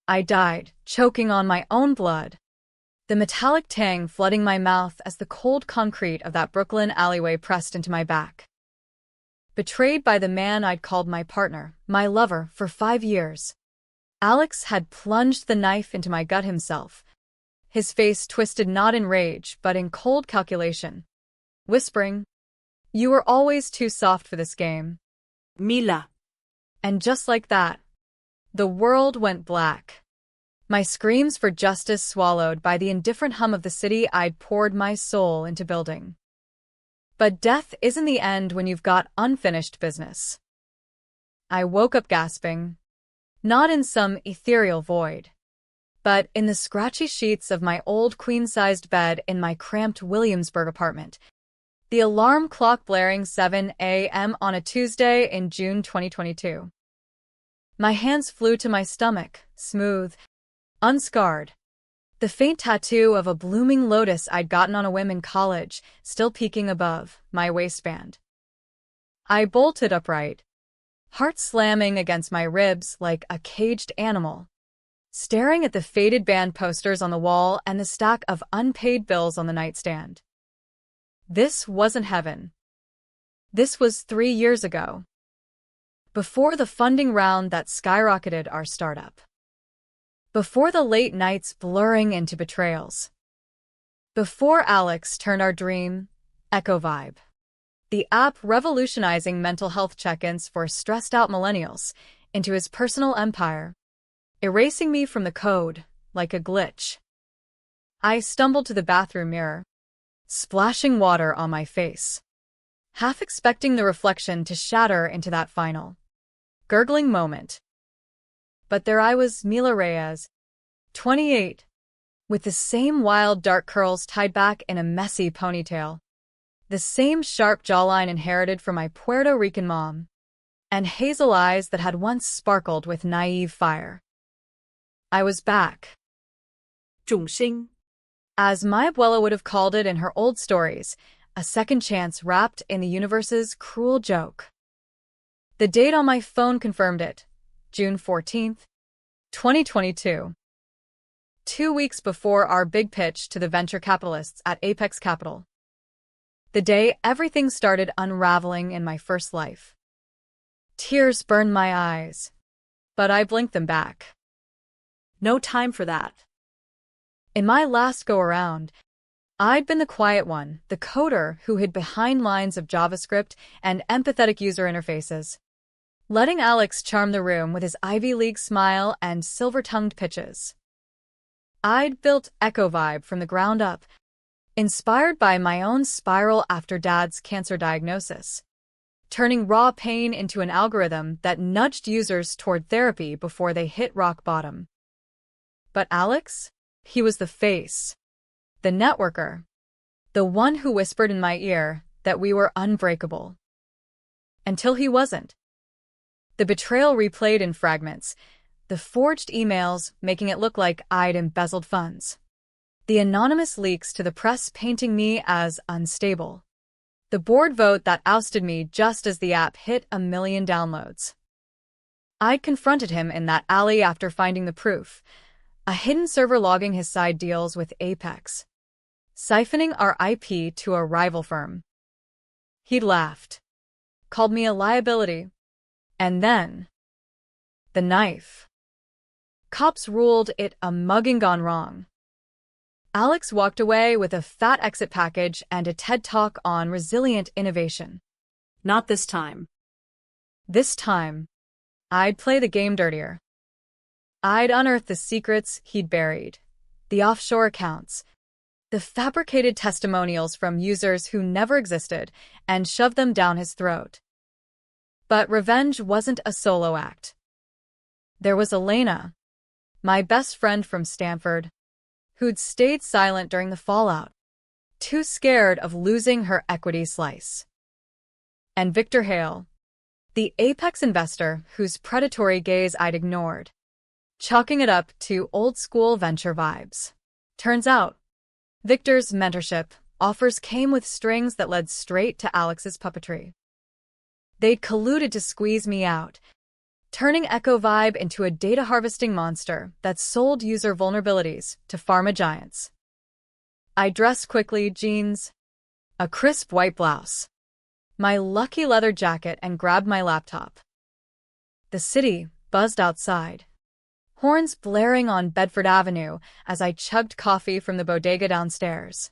I died, choking on my own blood, the metallic tang flooding my mouth as the cold concrete of that Brooklyn alleyway pressed into my back. Betrayed by the man I'd called my partner, my lover, for 5 years. Alex had plunged the knife into my gut himself, his face twisted not in rage but in cold calculation, whispering, "You were always too soft for this game, Mila." And just like that, the world went black. My screams for justice swallowed by the indifferent hum of the city I'd poured my soul into building. But death isn't the end when you've got unfinished business. I woke up gasping, not in some ethereal void, but in the scratchy sheets of my old queen-sized bed in my cramped Williamsburg apartment, the alarm clock blaring 7 a.m. on a Tuesday in June 2022. My hands flew to my stomach, smooth, unscarred, the faint tattoo of a blooming lotus I'd gotten on a whim in college still peeking above my waistband. I bolted upright, heart slamming against my ribs like a caged animal, staring at the faded band posters on the wall and the stack of unpaid bills on the nightstand. This wasn't heaven. This was 3 years ago, before the funding round that skyrocketed our startup. Before the late nights blurring into betrayals. Before Alex turned our dream, Echo Vibe, the app revolutionizing mental health check-ins for stressed-out millennials, into his personal empire, erasing me from the code like a glitch. I stumbled to the bathroom mirror, splashing water on my face, half expecting the reflection to shatter into that final, gurgling moment. But there I was, Mila Reyes, 28, with the same wild dark curls tied back in a messy ponytail, the same sharp jawline inherited from my Puerto Rican mom, and hazel eyes that had once sparkled with naive fire. I was back. 重生. As my abuela would have called it in her old stories, a second chance wrapped in the universe's cruel joke. The date on my phone confirmed it. June 14th, 2022. 2 weeks before our big pitch to the venture capitalists at Apex Capital. The day everything started unraveling in my first life. Tears burned my eyes, but I blinked them back. No time for that. In my last go-around, I'd been the quiet one, the coder who hid behind lines of JavaScript and empathetic user interfaces, letting Alex charm the room with his Ivy League smile and silver-tongued pitches. I'd built Echo Vibe from the ground up, inspired by my own spiral after Dad's cancer diagnosis, turning raw pain into an algorithm that nudged users toward therapy before they hit rock bottom. But Alex? He was the face, the networker, the one who whispered in my ear that we were unbreakable. Until he wasn't. The betrayal replayed in fragments, the forged emails making it look like I'd embezzled funds, the anonymous leaks to the press painting me as unstable, the board vote that ousted me just as the app hit 1 million downloads. I'd confronted him in that alley after finding the proof, a hidden server logging his side deals with Apex, siphoning our IP to a rival firm. He'd laughed, called me a liability, and then the knife. Cops ruled it a mugging gone wrong. Alex walked away with a fat exit package and a TED Talk on resilient innovation. Not this time. This time, I'd play the game dirtier. I'd unearth the secrets he'd buried, the offshore accounts, the fabricated testimonials from users who never existed, and shove them down his throat. But revenge wasn't a solo act. There was Elena, my best friend from Stanford, who'd stayed silent during the fallout, too scared of losing her equity slice. And Victor Hale, the Apex investor whose predatory gaze I'd ignored, chalking it up to old-school venture vibes. Turns out, Victor's mentorship offers came with strings that led straight to Alex's puppetry. They'd colluded to squeeze me out, turning Echo Vibe into a data harvesting monster that sold user vulnerabilities to pharma giants. I dressed quickly, jeans, a crisp white blouse, my lucky leather jacket, and grabbed my laptop. The city buzzed outside, horns blaring on Bedford Avenue as I chugged coffee from the bodega downstairs.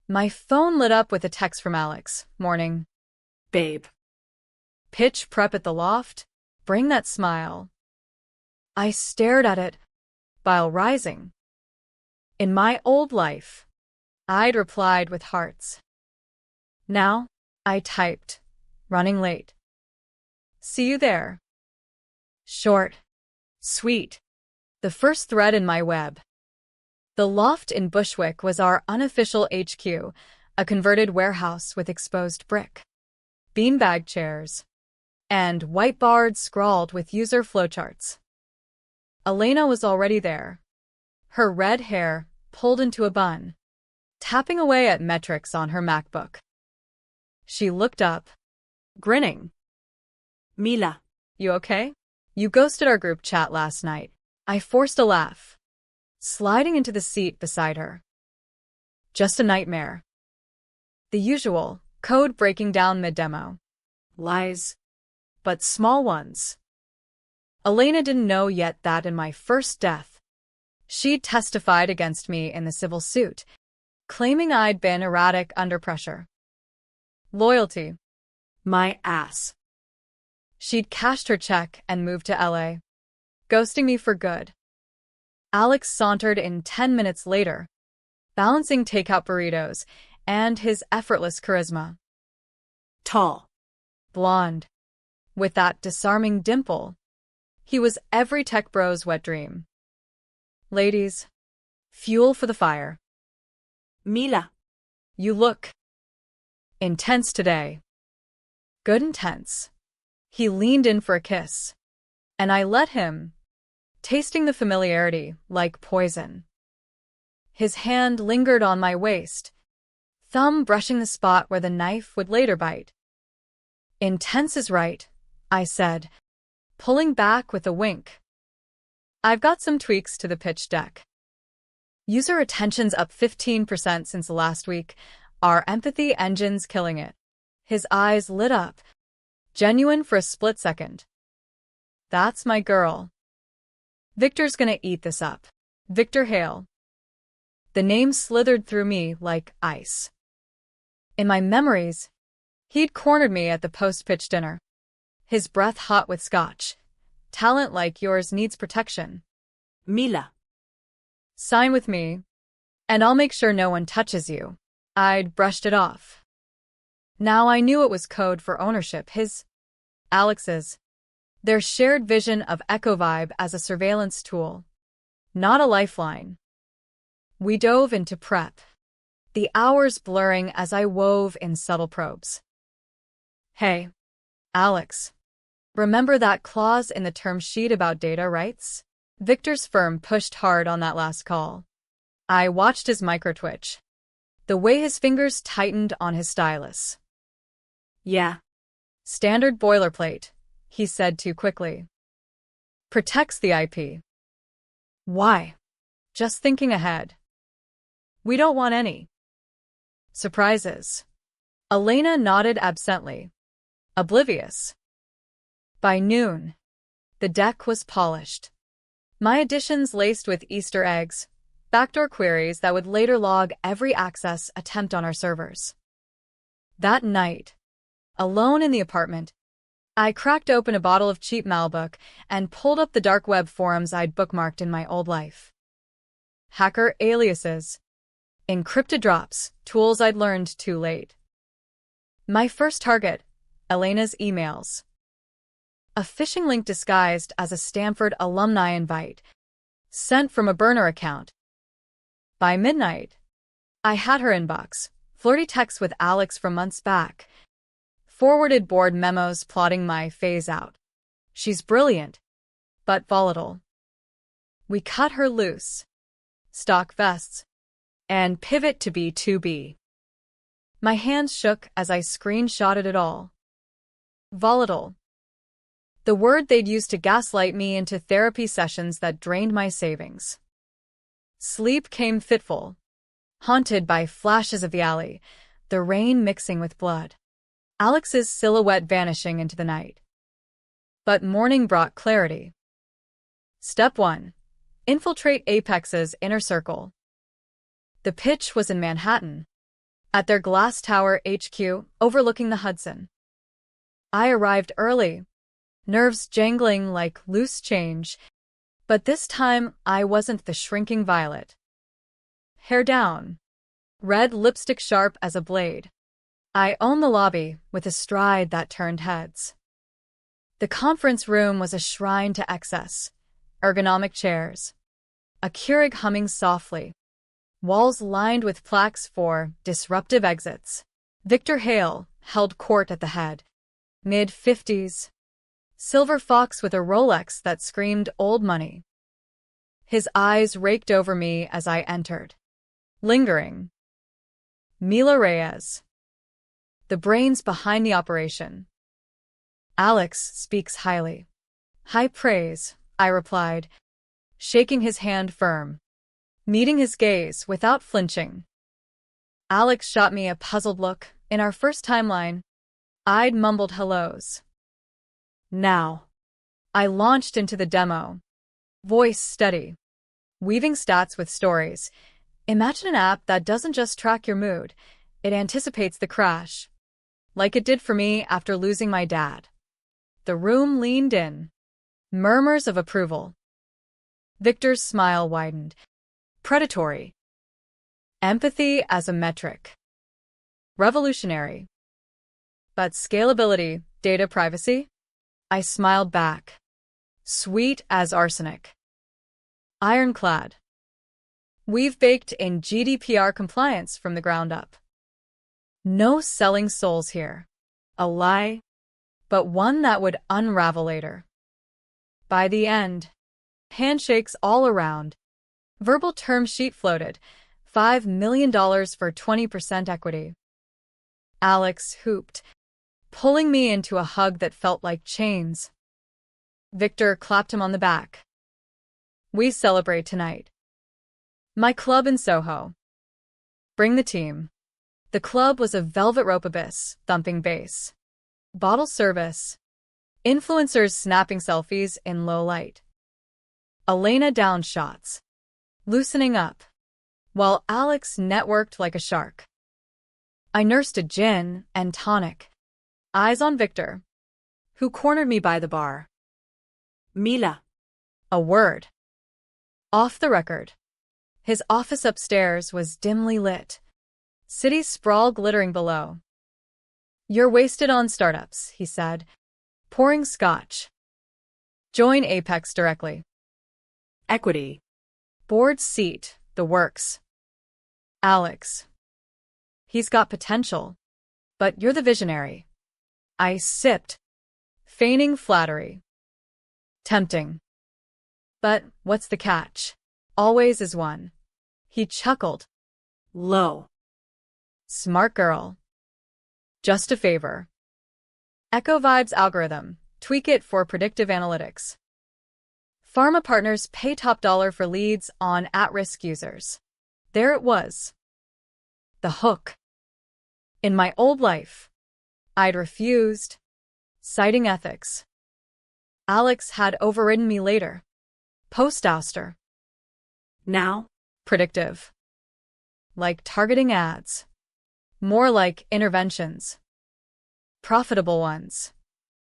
My phone lit up with a text from Alex. Morning. Babe. Pitch prep at the loft? Bring that smile. I stared at it, bile rising. In my old life, I'd replied with hearts. Now, I typed, running late. See you there. Short. Sweet. The first thread in my web. The loft in Bushwick was our unofficial HQ, a converted warehouse with exposed brick, beanbag chairs, and whiteboards scrawled with user flowcharts. Elena was already there, her red hair pulled into a bun, tapping away at metrics on her MacBook. She looked up, grinning. Mila. You okay? You ghosted our group chat last night. I forced a laugh, sliding into the seat beside her. Just a nightmare. The usual, code breaking down mid-demo. Lies, but small ones. Elena didn't know yet that in my first death, she'd testified against me in the civil suit, claiming I'd been erratic under pressure. Loyalty. My ass. She'd cashed her check and moved to LA, ghosting me for good. Alex sauntered in 10 minutes later, balancing takeout burritos and his effortless charisma. Tall. Blonde. With that disarming dimple. He was every tech bro's wet dream. Ladies, fuel for the fire. Mila. You look intense today. Good intense. He leaned in for a kiss, and I let him, tasting the familiarity like poison. His hand lingered on my waist, thumb brushing the spot where the knife would later bite. Intense is right, I said, pulling back with a wink. I've got some tweaks to the pitch deck. User attention's up 15% since the last week. Our empathy engine's killing it. His eyes lit up, genuine for a split second. That's my girl. Victor's gonna eat this up. Victor Hale. The name slithered through me like ice. In my memories, he'd cornered me at the post-pitch dinner. His breath hot with scotch. Talent like yours needs protection. Mila. Sign with me, and I'll make sure no one touches you. I'd brushed it off. Now I knew it was code for ownership, Alex's. Their shared vision of Echo Vibe as a surveillance tool, not a lifeline. We dove into prep, the hours blurring as I wove in subtle probes. Hey, Alex, remember that clause in the term sheet about data rights? Victor's firm pushed hard on that last call. I watched his micro-twitch, the way his fingers tightened on his stylus. Yeah. Standard boilerplate, he said too quickly. Protects the IP. Why? Just thinking ahead. We don't want any surprises. Elena nodded absently, oblivious. By noon, the deck was polished. My additions laced with Easter eggs, backdoor queries that would later log every access attempt on our servers. That night, alone in the apartment, I cracked open a bottle of cheap Malbec and pulled up the dark web forums I'd bookmarked in my old life. Hacker aliases, encrypted drops, tools I'd learned too late. My first target, Elena's emails. A phishing link disguised as a Stanford alumni invite, sent from a burner account. By midnight, I had her inbox, flirty texts with Alex from months back, forwarded board memos plotting my phase out. She's brilliant, but volatile. We cut her loose. Stock vests. And pivot to B2B. My hands shook as I screenshotted it all. Volatile. The word they'd used to gaslight me into therapy sessions that drained my savings. Sleep came fitful, haunted by flashes of the alley, the rain mixing with blood, Alex's silhouette vanishing into the night. But morning brought clarity. Step 1. Infiltrate Apex's inner circle. The pitch was in Manhattan, at their Glass Tower HQ overlooking the Hudson. I arrived early, nerves jangling like loose change, but this time I wasn't the shrinking violet. Hair down, red lipstick sharp as a blade. I owned the lobby with a stride that turned heads. The conference room was a shrine to excess. Ergonomic chairs, a Keurig humming softly, walls lined with plaques for disruptive exits. Victor Hale held court at the head, mid-50s, silver fox with a Rolex that screamed old money. His eyes raked over me as I entered, lingering. Mila Reyes, the brains behind the operation. Alex speaks highly. High praise, I replied, shaking his hand firm, meeting his gaze without flinching. Alex shot me a puzzled look. In our first timeline, I'd mumbled hellos. Now, I launched into the demo, voice steady, weaving stats with stories. Imagine an app that doesn't just track your mood, it anticipates the crash, like it did for me after losing my dad. The room leaned in. Murmurs of approval. Victor's smile widened. Predatory. Empathy as a metric. Revolutionary. But scalability, data privacy? I smiled back. Sweet as arsenic. Ironclad. We've baked in GDPR compliance from the ground up. No selling souls here. A lie, but one that would unravel later. By the end, handshakes all around. Verbal term sheet floated. $5 million for 20% equity. Alex hooped, pulling me into a hug that felt like chains. Victor clapped him on the back. We celebrate tonight. My club in Soho. Bring the team. The club was a velvet rope abyss, thumping bass. Bottle service. Influencers snapping selfies in low light. Elena downed shots, loosening up, while Alex networked like a shark. I nursed a gin and tonic, eyes on Victor, who cornered me by the bar. Mila. A word. Off the record. His office upstairs was dimly lit, city sprawl glittering below. You're wasted on startups, he said, pouring scotch. Join Apex directly. Equity. Board seat, the works. Alex. He's got potential, but you're the visionary. I sipped, feigning flattery. Tempting. But what's the catch? Always is one. He chuckled. Low. Smart girl. Just a favor. Echo Vibes algorithm. Tweak it for predictive analytics. Pharma partners pay top dollar for leads on at-risk users. There it was. The hook. In my old life, I'd refused, citing ethics. Alex had overridden me later. Post-ouster. Now? Predictive. Like targeting ads. More like interventions. Profitable ones.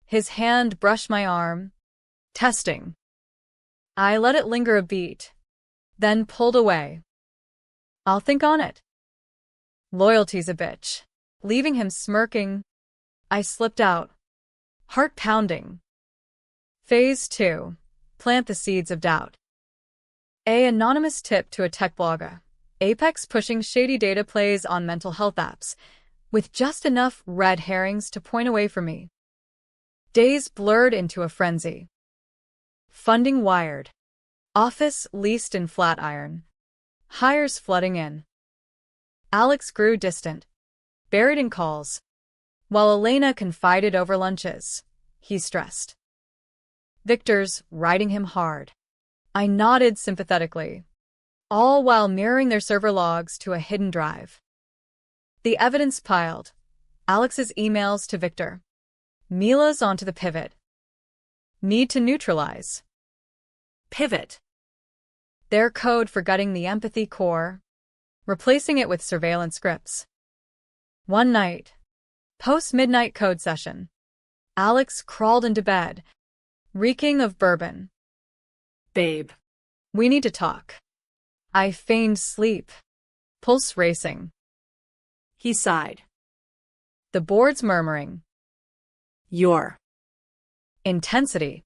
His hand brushed my arm. Testing. I let it linger a beat, then pulled away. I'll think on it. Loyalty's a bitch. Leaving him smirking, I slipped out, heart pounding. Phase 2. Plant the seeds of doubt. A anonymous tip to a tech blogger. Apex pushing shady data plays on mental health apps, with just enough red herrings to point away from me. Days blurred into a frenzy. Funding wired. Office leased in Flatiron. Hires flooding in. Alex grew distant, buried in calls, while Elena confided over lunches. He stressed. Victor's riding him hard. I nodded sympathetically, all while mirroring their server logs to a hidden drive. The evidence piled. Alex's emails to Victor. Mila's onto the pivot. Need to neutralize. Pivot. Their code for gutting the empathy core, replacing it with surveillance scripts. One night, post-midnight code session, Alex crawled into bed, reeking of bourbon. Babe. We need to talk. I feigned sleep, pulse racing. He sighed. The board's murmuring. Your. Intensity.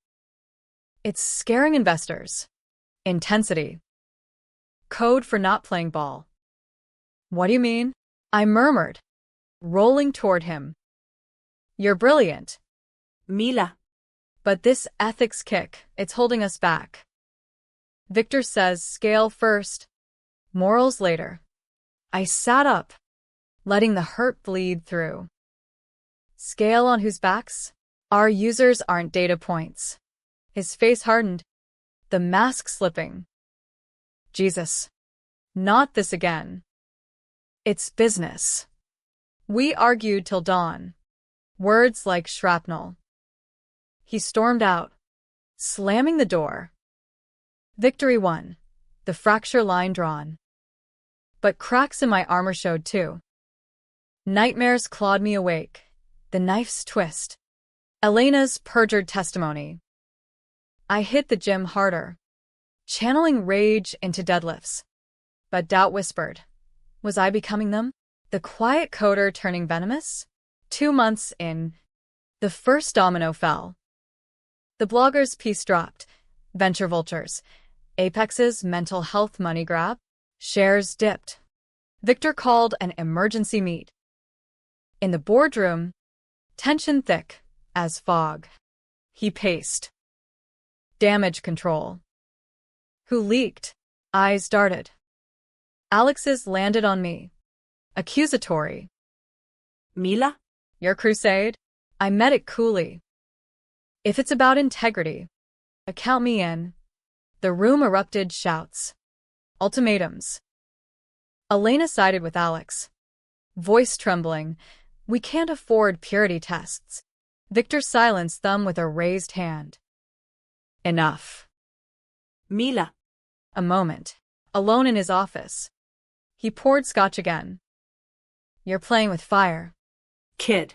It's scaring investors. Intensity. Code for not playing ball. What do you mean? I murmured, rolling toward him. You're brilliant. Mila. But this ethics kick, it's holding us back. Victor says scale first, morals later. I sat up, letting the hurt bleed through. Scale on whose backs? Our users aren't data points. His face hardened, the mask slipping. Jesus. Not this again. It's business. We argued till dawn. Words like shrapnel. He stormed out, slamming the door. Victory won, the fracture line drawn. But cracks in my armor showed too. Nightmares clawed me awake, the knife's twist. Elena's perjured testimony. I hit the gym harder, channeling rage into deadlifts. But doubt whispered. Was I becoming them? The quiet coder turning venomous? 2 months in, the first domino fell. The blogger's piece dropped. Venture vultures. Apex's mental health money grab. Shares dipped. Victor called an emergency meet. In the boardroom, tension thick as fog. He paced. Damage control. Who leaked? Eyes darted. Alex's landed on me. Accusatory. Mila? Your crusade? I met it coolly. If it's about integrity, count me in. The room erupted shouts. Ultimatums. Elena sided with Alex. Voice trembling. We can't afford purity tests. Victor silenced them with a raised hand. Enough. Mila. A moment. Alone in his office. He poured scotch again. You're playing with fire. Kid.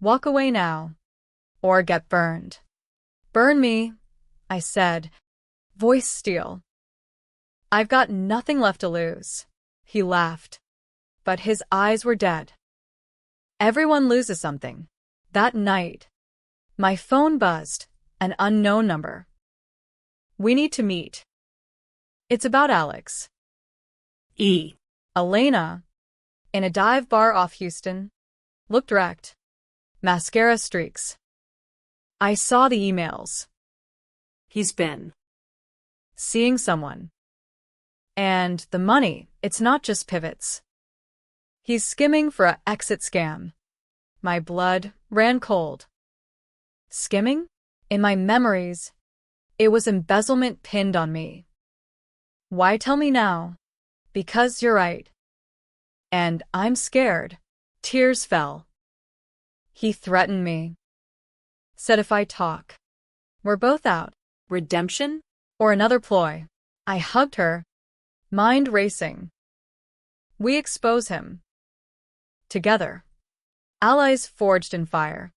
Walk away now. Or get burned. Burn me, I said. Voice steel. I've got nothing left to lose. He laughed. But his eyes were dead. Everyone loses something. That night, my phone buzzed, an unknown number. We need to meet. It's about Alex. E. Elena, in a dive bar off Houston, looked wrecked. Mascara streaks. I saw the emails. He's been seeing someone. And the money, it's not just pivots. He's skimming for an exit scam. My blood ran cold. Skimming? In my memories, it was embezzlement pinned on me. Why tell me now? Because you're right. And I'm scared. Tears fell. He threatened me. Said if I talk, we're both out. redemption? Or another ploy. I hugged her, mind racing. We expose him. Together. Allies forged in fire.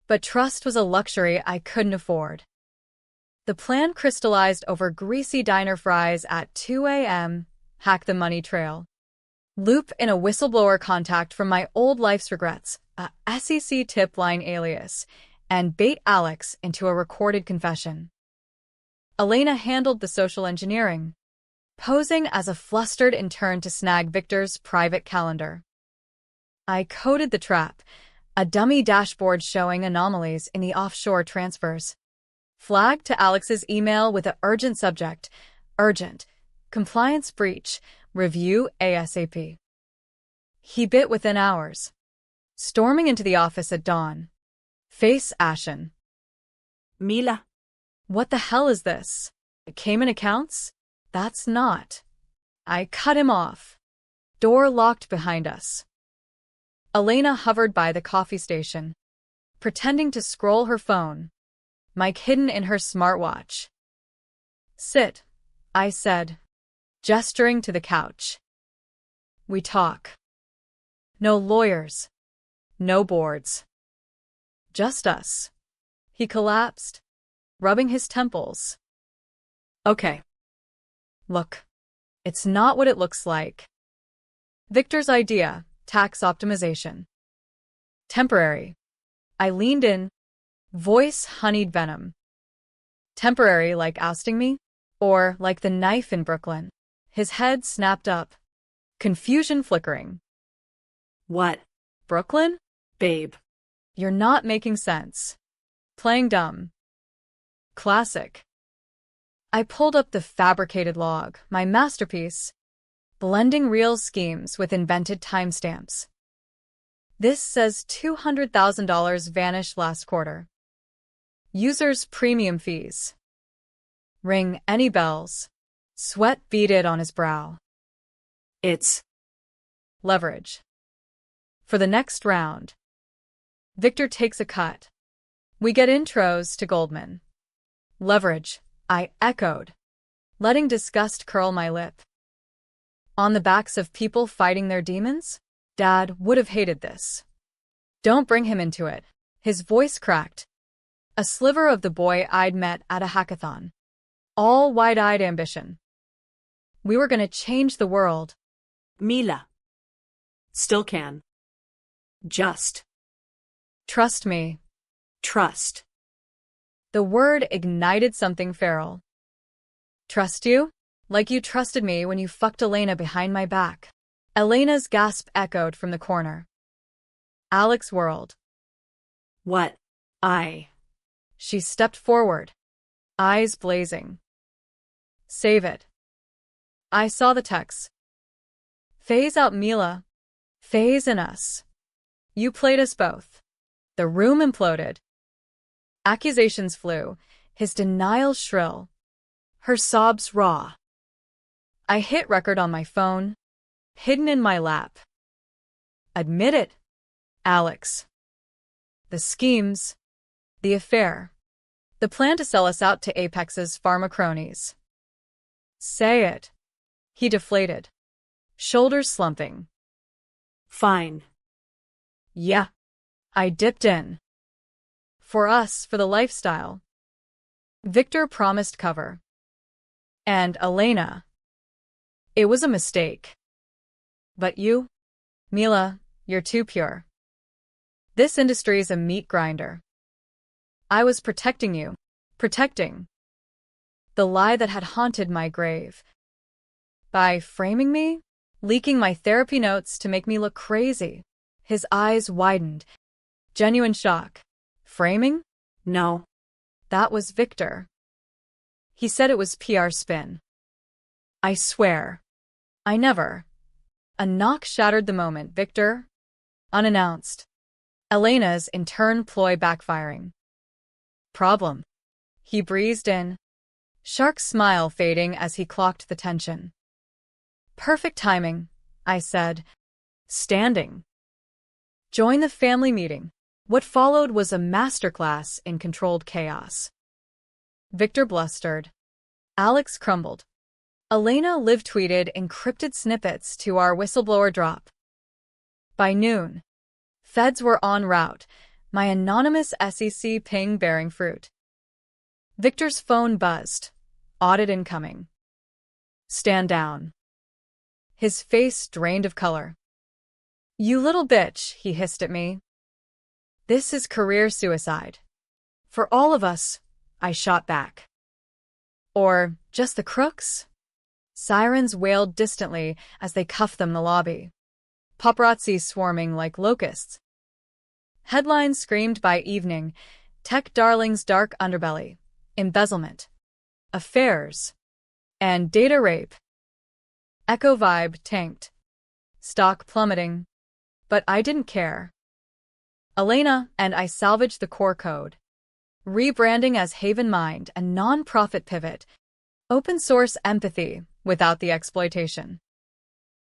But trust was a luxury I couldn't afford. The plan crystallized over greasy diner fries at 2 a.m., hack the money trail. Loop in a whistleblower contact from my old life's regrets, a SEC tip line alias, and bait Alex into a recorded confession. Elena handled the social engineering, posing as a flustered intern to snag Victor's private calendar. I coded the trap, a dummy dashboard showing anomalies in the offshore transfers. Flagged to Alex's email with an urgent subject, urgent, compliance breach, review ASAP. He bit within hours, storming into the office at dawn, face ashen. Mila. What the hell is this? Cayman accounts? That's not. I cut him off. Door locked behind us. Elena hovered by the coffee station, pretending to scroll her phone, mic hidden in her smartwatch. Sit, I said, gesturing to the couch. We talk. No lawyers. No boards. Just us. He collapsed, rubbing his temples. Okay. Look, it's not what it looks like. Victor's idea, tax optimization. Temporary. I leaned in, voice honeyed venom. Temporary like ousting me? Or like the knife in Brooklyn? His head snapped up, confusion flickering. What? Brooklyn? Babe. You're not making sense. Playing dumb. Classic. I pulled up the fabricated log, my masterpiece, blending real schemes with invented timestamps. This says $200,000 vanished last quarter. Users' premium fees. Ring any bells. Sweat beaded on his brow. It's leverage. For the next round. Victor takes a cut. We get intros to Goldman. Leverage, I echoed, letting disgust curl my lip. On the backs of people fighting their demons? Dad would have hated this. Don't bring him into it. His voice cracked. A sliver of the boy I'd met at a hackathon. All wide-eyed ambition. We were going to change the world. Mila. Still can. Just. Trust me. Trust. The word ignited something feral. Trust you? Like you trusted me when you fucked Elena behind my back. Elena's gasp echoed from the corner. Alex whirled. What? She stepped forward, eyes blazing. Save it. I saw the text. Phase out Mila. Phase in us. You played us both. The room imploded. Accusations flew, his denial shrill, her sobs raw. I hit record on my phone, hidden in my lap. Admit it, Alex. The schemes, the affair, the plan to sell us out to Apex's pharma cronies. Say it. He deflated, shoulders slumping. Fine. Yeah. I dipped in. For us, for the lifestyle. Victor promised cover. And Elena. It was a mistake. But you? Mila, you're too pure. This industry's a meat grinder. I was protecting you. Protecting. The lie that had haunted my grave. By framing me? Leaking my therapy notes to make me look crazy. His eyes widened. Genuine shock. Framing? No. That was Victor. He said it was PR spin. I swear. I never. A knock shattered the moment. Victor? Unannounced. Elena's in turn ploy backfiring. Problem. He breezed in. Shark smile fading as he clocked the tension. Perfect timing, I said, standing. Join the family meeting. What followed was a masterclass in controlled chaos. Victor blustered. Alex crumbled. Elena live-tweeted encrypted snippets to our whistleblower drop. By noon, feds were en route, my anonymous SEC ping bearing fruit. Victor's phone buzzed. Audit incoming. Stand down. His face drained of color. You little bitch, he hissed at me. This is career suicide. For all of us, I shot back. Or just the crooks? Sirens wailed distantly as they cuffed them in the lobby. Paparazzi swarming like locusts. Headlines screamed by evening, tech darlings' dark underbelly, embezzlement, affairs, and data rape. Echo vibe tanked. Stock plummeting. But I didn't care. Elena and I salvaged the core code. rebranding as Haven Mind, a non-profit pivot, open source empathy without the exploitation.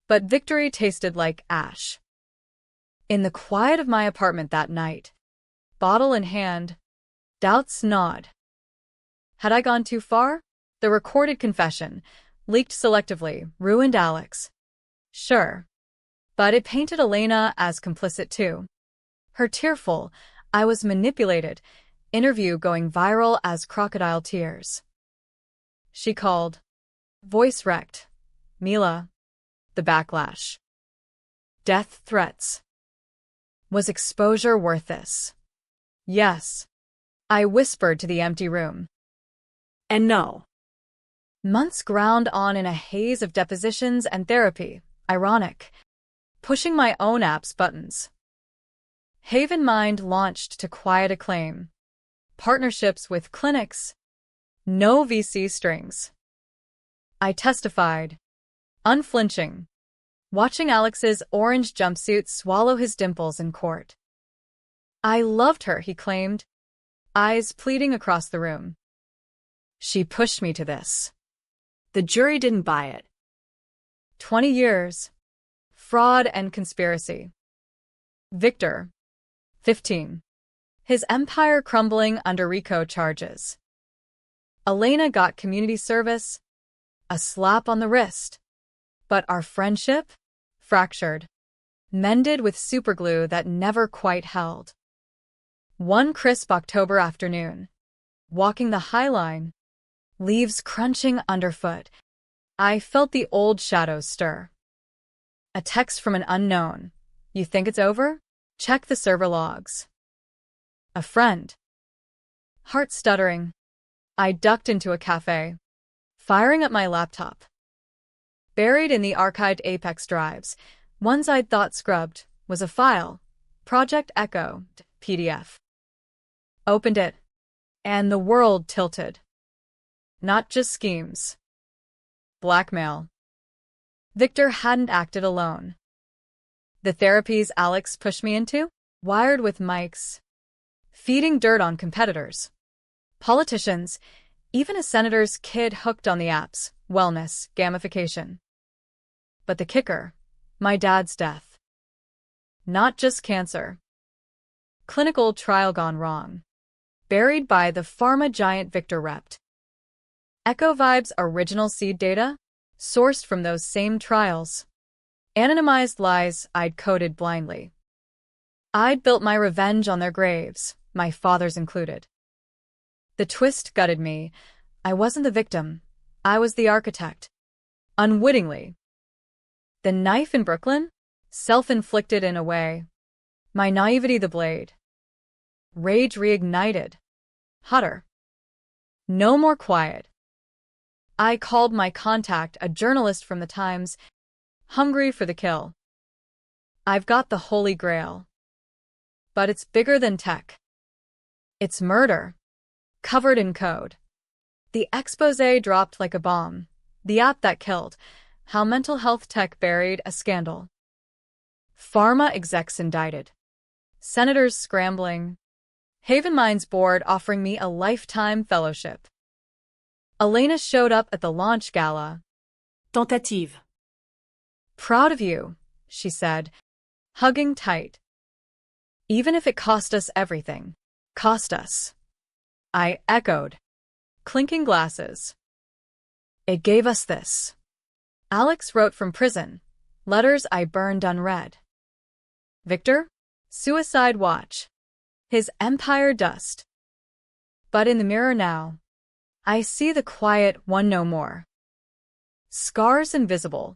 But victory tasted like ash. In the quiet of my apartment that night, bottle in hand, doubts gnawed. Had I gone too far? The recorded confession, leaked selectively, ruined Alex. Sure. But it painted Elena as complicit too. Her tearful, "I was manipulated," interview going viral as crocodile tears. She called. Voice wrecked. Mila. The backlash. Death threats. Was exposure worth this? Yes. I whispered to the empty room. And no. Months ground on in a haze of depositions and therapy, ironic, pushing my own app's buttons. Haven Mind launched to quiet acclaim. Partnerships with clinics. No VC strings. I testified, unflinching, watching Alex's orange jumpsuit swallow his dimples in court. I loved her, he claimed, eyes pleading across the room. She pushed me to this. The jury didn't buy it. 20 years. Fraud and conspiracy. Victor. 15. His empire crumbling under RICO charges. Elena got community service, a slap on the wrist. But our friendship? Fractured. Mended with superglue that never quite held. One crisp October afternoon. Walking the High Line. Leaves crunching underfoot. I felt the old shadows stir. A text from an unknown. You think it's over? Check the server logs. A friend. Heart stuttering. I ducked into a cafe, firing up my laptop. Buried in the archived Apex drives, ones I'd thought scrubbed, was a file. Project Echo, PDF. Opened it, and the world tilted. Not just schemes. Blackmail. Victor hadn't acted alone. The therapies Alex pushed me into? Wired with mics. Feeding dirt on competitors. Politicians, even a senator's kid hooked on the apps, wellness, gamification. But the kicker, my dad's death. Not just cancer. Clinical trial gone wrong. Buried by the pharma giant Victor repped. EchoVibe's original seed data, sourced from those same trials. Anonymized lies I'd coded blindly. I'd built my revenge on their graves, my father's included. The twist gutted me. I wasn't the victim. I was the architect. Unwittingly. The knife in Brooklyn? Self-inflicted in a way. My naivety the blade. Rage reignited. Hotter. No more quiet. I called my contact, a journalist from the Times, hungry for the kill. I've got the Holy Grail. But it's bigger than tech. It's murder. Covered in code. The exposé dropped like a bomb. The app that killed. How mental health tech buried a scandal. Pharma execs indicted. Senators scrambling. Haven Mind's board offering me a lifetime fellowship. Elena showed up at the launch gala. Tentative. Proud of you, she said, hugging tight. Even if it cost us everything. Cost us. I echoed, clinking glasses. It gave us this. Alex wrote from prison, letters I burned unread. Victor? Suicide watch. His empire dust. But in the mirror now, I see the quiet one no more. Scars invisible,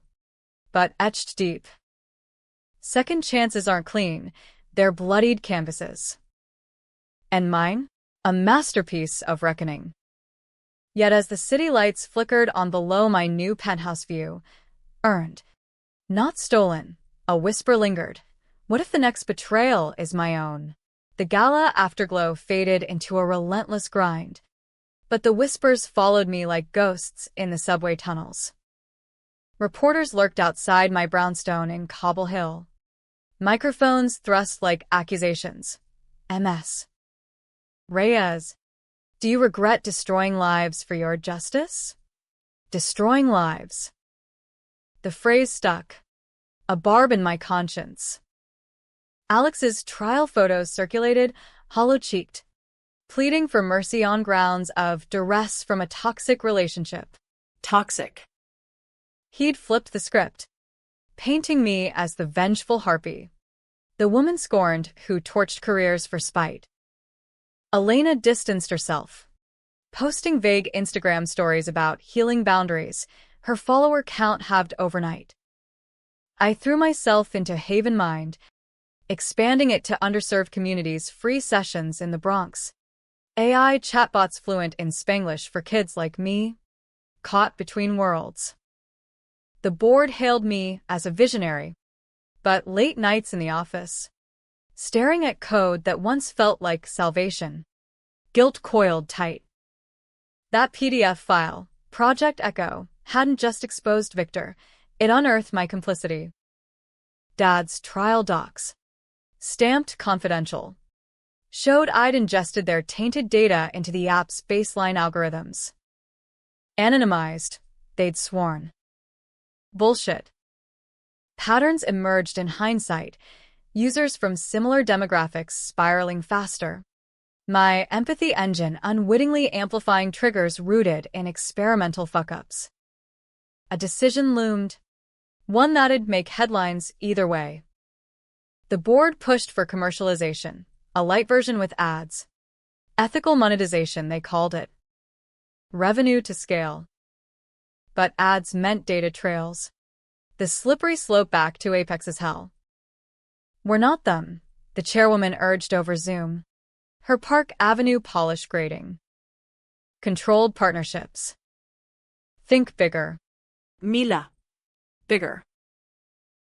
but etched deep. Second chances aren't clean, they're bloodied canvases. And mine? A masterpiece of reckoning. Yet as the city lights flickered on below my new penthouse view, earned, not stolen, a whisper lingered. What if the next betrayal is my own? The gala afterglow faded into a relentless grind. But the whispers followed me like ghosts in the subway tunnels. Reporters lurked outside my brownstone in Cobble Hill. Microphones thrust like accusations. MS. Reyes. Do you regret destroying lives for your justice? Destroying lives. The phrase stuck. A barb in my conscience. Alex's trial photos circulated, hollow-cheeked, pleading for mercy on grounds of duress from a toxic relationship. Toxic. He'd flipped the script, painting me as the vengeful harpy, the woman scorned who torched careers for spite. Elena distanced herself, posting vague Instagram stories about healing boundaries. Her follower count halved overnight. I threw myself into Haven Mind, expanding it to underserved communities, free sessions in the Bronx, AI chatbots fluent in Spanglish for kids like me, caught between worlds. The board hailed me as a visionary, but late nights in the office, staring at code that once felt like salvation, guilt coiled tight. That PDF file, Project Echo, hadn't just exposed Victor, it unearthed my complicity. Dad's trial docs, stamped confidential, showed I'd ingested their tainted data into the app's baseline algorithms. Anonymized, they'd sworn. Bullshit. Patterns emerged in hindsight, users from similar demographics spiraling faster. My empathy engine unwittingly amplifying triggers rooted in experimental fuck-ups. A decision loomed, one that'd make headlines either way. The board pushed for commercialization, a light version with ads. Ethical monetization, they called it. Revenue to scale. But ads meant data trails. The slippery slope back to Apex's hell. We're not them, the chairwoman urged over Zoom. Her Park Avenue polish grading. Controlled partnerships. Think bigger. Mila. Bigger.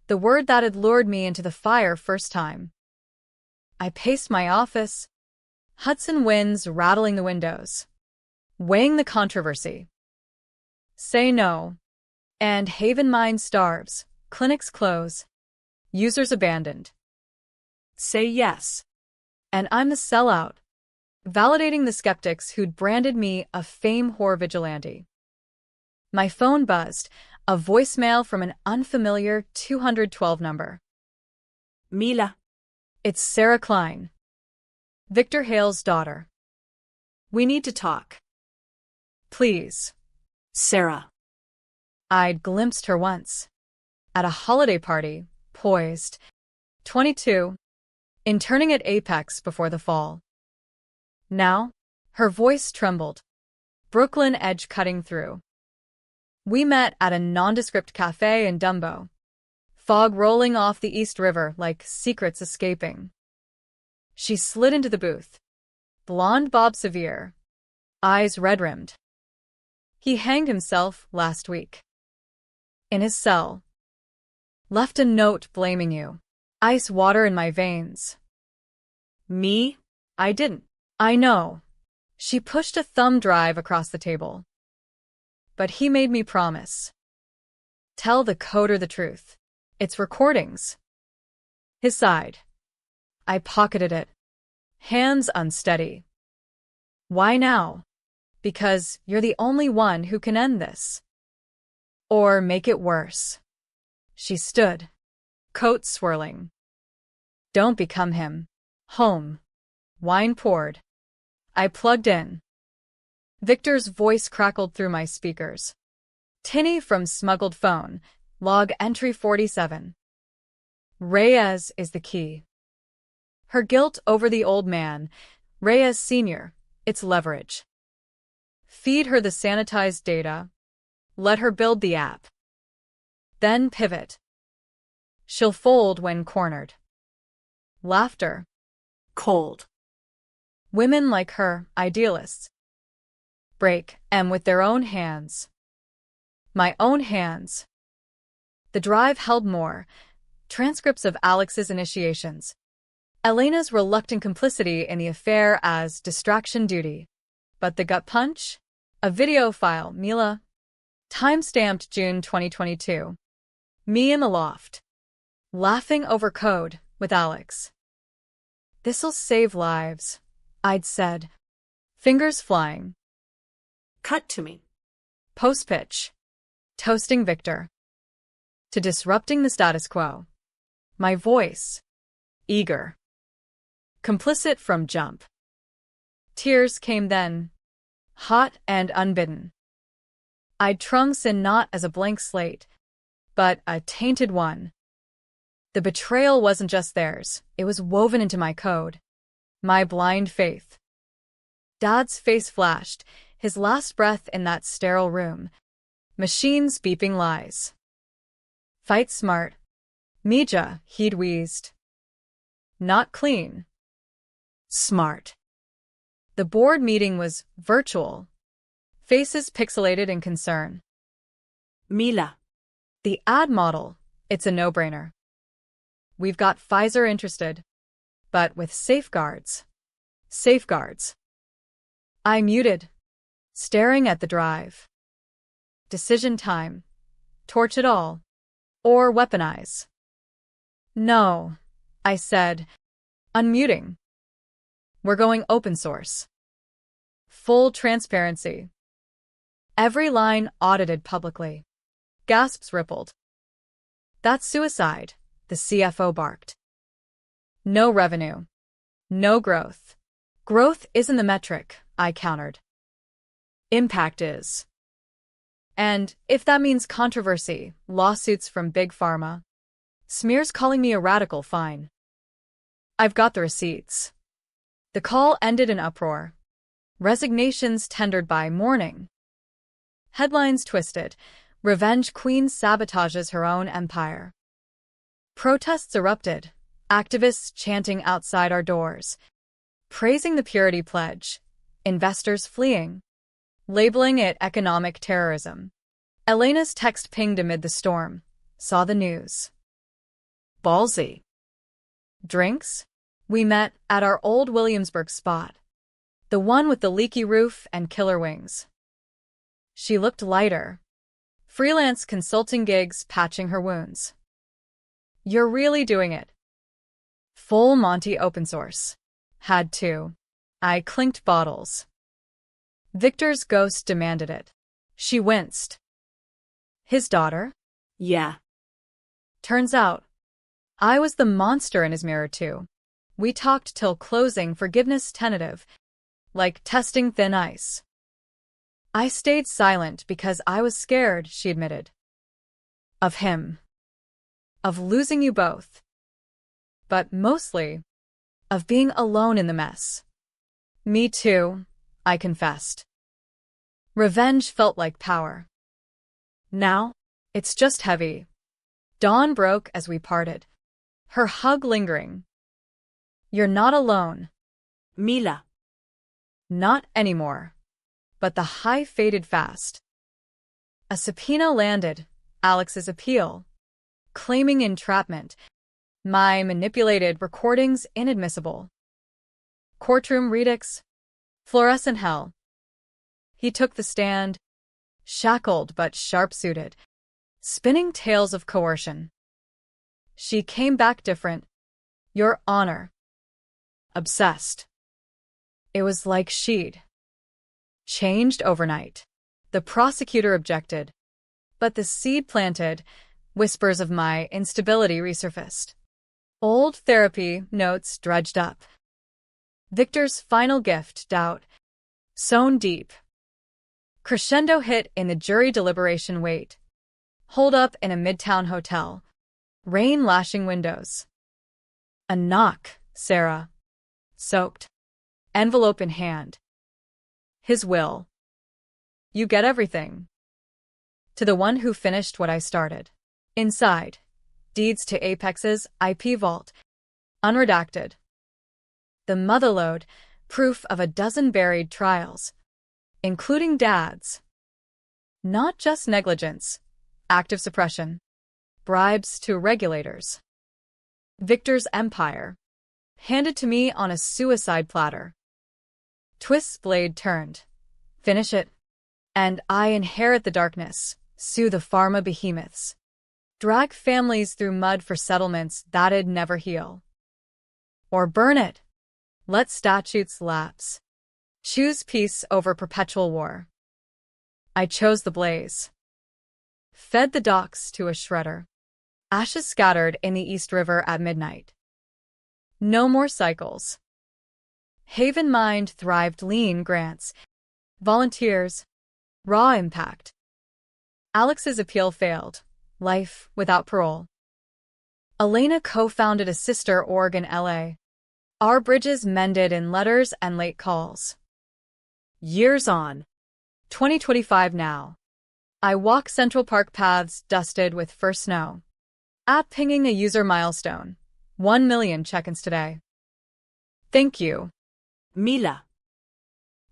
The word that had lured me into the fire first time. I paced my office, Hudson winds rattling the windows, weighing the controversy. Say no, and Haven Mind starves, clinics close, users abandoned. Say yes, and I'm the sellout, validating the skeptics who'd branded me a fame whore vigilante. My phone buzzed, a voicemail from an unfamiliar 212 number. Mila. It's Sarah Klein, Victor Hale's daughter. We need to talk. Please. Sarah. I'd glimpsed her once. At a holiday party, poised, 22, interning at Apex before the fall. Now, her voice trembled, Brooklyn edge cutting through. We met at a nondescript cafe in Dumbo, fog rolling off the East River like secrets escaping. She slid into the booth, blonde Bob Sevier, eyes red-rimmed. He hanged himself last week. In his cell. Left a note blaming you. Ice water in my veins. Me? I didn't. I know. She pushed a thumb drive across the table. But he made me promise. Tell the coder the truth. It's recordings. His side. I pocketed it. Hands unsteady. Why now? Because you're the only one who can end this. Or make it worse. She stood, coat swirling. Don't become him. Home. Wine poured. I plugged in. Victor's voice crackled through my speakers. Tinny from smuggled phone, log entry 47. Reyes is the key. Her guilt over the old man, Reyes Sr., its leverage. Feed her the sanitized data. Let her build the app. Then pivot. She'll fold when cornered. Laughter. Cold. Women like her, idealists. Break M with their own hands. My own hands. The drive held more. Transcripts of Alex's initiations. Elena's reluctant complicity in the affair as distraction duty. But the gut punch? A video file, Mila. Time-stamped June 2022. Me in the loft. Laughing over code with Alex. This'll save lives, I'd said. Fingers flying. Cut to me. Post-pitch. Toasting Victor. To disrupting the status quo. My voice. Eager. Complicit from jump. Tears came then. Hot and unbidden. I'd trunks in not as a blank slate, but a tainted one. The betrayal wasn't just theirs, it was woven into my code. My blind faith. Dad's face flashed, his last breath in that sterile room. Machines beeping lies. Fight smart. Mija, he'd wheezed. Not clean. Smart. The board meeting was virtual. Faces pixelated in concern. Mila. The ad model, it's a no-brainer. We've got Pfizer interested, but with safeguards. Safeguards. I muted, staring at the drive. Decision time. Torch it all. Or weaponize. No, I said, unmuting. We're going open source. Full transparency. Every line audited publicly. Gasps rippled. That's suicide, the CFO barked. No revenue. No growth. Growth isn't the metric, I countered. Impact is. And if that means controversy, lawsuits from Big Pharma, smears calling me a radical, fine. I've got the receipts. The call ended in uproar. Resignations tendered by morning. Headlines twisted. Revenge Queen sabotages her own empire. Protests erupted. Activists chanting outside our doors. Praising the Purity Pledge. Investors fleeing. Labeling it economic terrorism. Elena's text pinged amid the storm. Saw the news. Ballsy. Drinks? We met at our old Williamsburg spot. The one with the leaky roof and killer wings. She looked lighter. Freelance consulting gigs patching her wounds. You're really doing it. Full Monty open source. Had to. I clinked bottles. Victor's ghost demanded it. She winced. His daughter? Yeah. Turns out, I was the monster in his mirror too. We talked till closing, forgiveness tentative, like testing thin ice. I stayed silent because I was scared, she admitted. Of him. Of losing you both. But mostly, of being alone in the mess. Me too, I confessed. Revenge felt like power. Now, it's just heavy. Dawn broke as we parted. Her hug lingering. You're not alone. Mila. Not anymore. But the high faded fast. A subpoena landed, Alex's appeal. Claiming entrapment. My manipulated recordings inadmissible. Courtroom redux. Fluorescent hell. He took the stand, shackled but sharp-suited, spinning tales of coercion. She came back different. Your Honor. Obsessed. It was like she'd changed overnight. The prosecutor objected, but the seed planted, whispers of my instability resurfaced. Old therapy notes dredged up. Victor's final gift, doubt, sown deep. Crescendo hit in the jury deliberation wait. Hold up in a midtown hotel. Rain lashing windows. A knock, Sarah. Soaked. Envelope in hand. His will. You get everything. To the one who finished what I started. Inside. Deeds to Apex's IP vault. Unredacted. The motherlode, proof of a dozen buried trials. Including Dad's. Not just negligence. Active suppression. Bribes to regulators. Victor's empire. Handed to me on a suicide platter. Twist's blade turned. Finish it. And I inherit the darkness, sue the pharma behemoths. Drag families through mud for settlements that'd never heal. Or burn it. Let statutes lapse. Choose peace over perpetual war. I chose the blaze. Fed the docks to a shredder. Ashes scattered in the East River at midnight. No more cycles. Haven Mind thrived lean grants. Volunteers. Raw impact. Alex's appeal failed. Life without parole. Elena co-founded a sister org in LA. Our bridges mended in letters and late calls. Years on. 2025 now. I walk Central Park paths dusted with first snow. App pinging a user milestone. 1 million check-ins today. Thank you. Mila.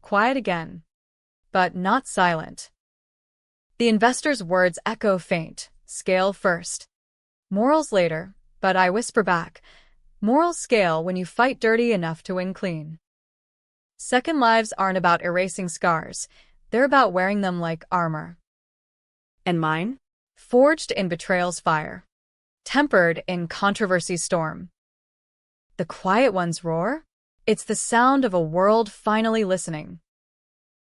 Quiet again. But not silent. The investor's words echo faint. Scale first. Morals later, but I whisper back. Morals scale when you fight dirty enough to win clean. Second lives aren't about erasing scars. They're about wearing them like armor. And mine? Forged in betrayal's fire. Tempered in controversy's storm. The quiet ones roar? It's the sound of a world finally listening.